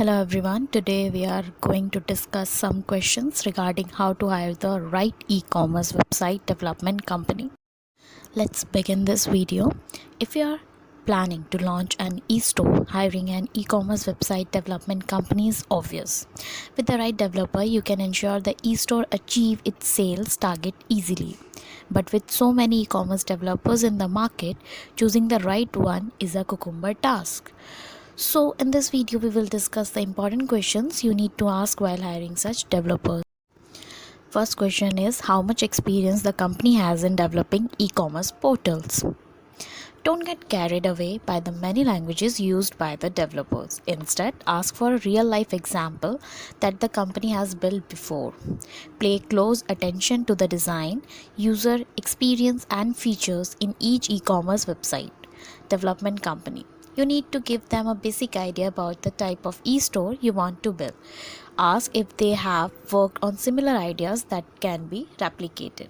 Hello everyone, today we are going to discuss some questions regarding how to hire the right e-commerce website development company. Let's begin this video. If you are planning to launch an e-store, hiring an e-commerce website development company is obvious. With the right developer, you can ensure the e-store achieve its sales target easily. But with so many e-commerce developers in the market, choosing the right one is a cucumber task. So in this video we will discuss the important questions you need to ask while hiring such developers. First question is how much experience the company has in developing e-commerce portals. Don't get carried away by the many languages used by the developers. Instead, ask for a real-life example that the company has built before. Pay close attention to the design, user experience and features in each e-commerce website development company. You need to give them a basic idea about the type of e-store you want to build. Ask if they have worked on similar ideas that can be replicated.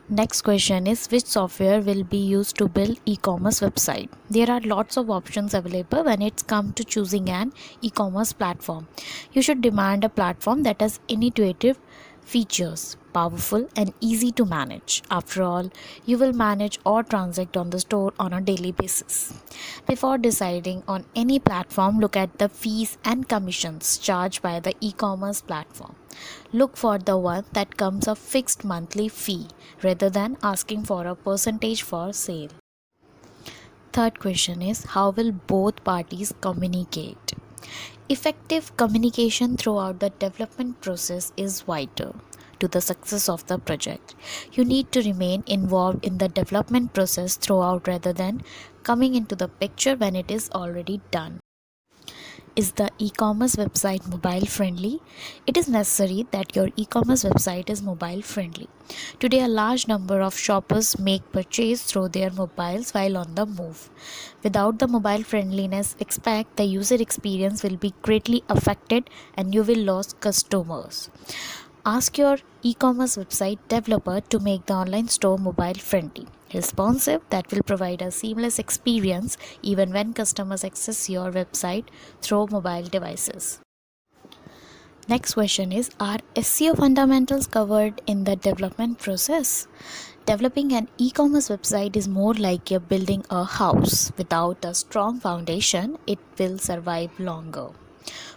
Next question is which software will be used to build e-commerce website. There are lots of options available when it's come to choosing an e-commerce platform. You should demand a platform that has intuitive features, powerful and easy to manage. After all, you will manage or transact on the store on a daily basis. Before deciding on any platform, look at the fees and commissions charged by the e-commerce platform. Look for the one that comes a fixed monthly fee rather than asking for a percentage for sale. Third question is how will both parties communicate? Effective communication throughout the development process is vital to the success of the project. You need to remain involved in the development process throughout rather than coming into the picture when it is already done. Is the e-commerce website mobile friendly? It is necessary that your e-commerce website is mobile friendly. Today, a large number of shoppers make purchase through their mobiles while on the move. Without the mobile friendliness, expect the user experience will be greatly affected and you will lose customers. Ask your e-commerce website developer to make the online store mobile friendly, responsive, that will provide a seamless experience even when customers access your website through mobile devices. Next question is are SEO fundamentals covered in the development process? Developing an e-commerce website is more like you're building a house. Without a strong foundation, it will survive longer.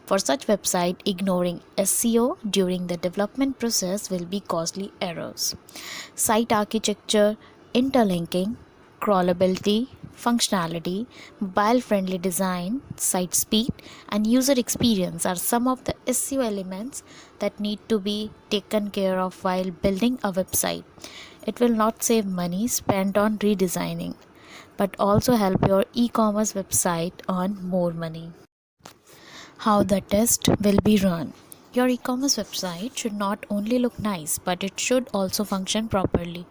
For such website, ignoring SEO during the development process will be costly errors. Site architecture, interlinking, crawlability, functionality, mobile-friendly design, site speed, and user experience are some of the SEO elements that need to be taken care of while building a website. It will not save money spent on redesigning, but also help your e-commerce website earn more money. How the test will be run. Your e-commerce website should not only look nice, but it should also function properly.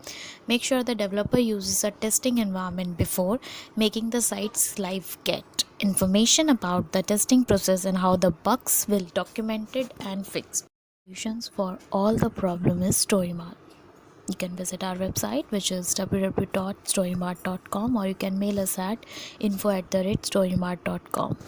Make sure the developer uses a testing environment before making the site's live. Get information about the testing process and how the bugs will be documented and fixed. Solutions for all the problem is StoryMart. You can visit our website, which is www.storymart.com, or you can mail us at info@storymart.com.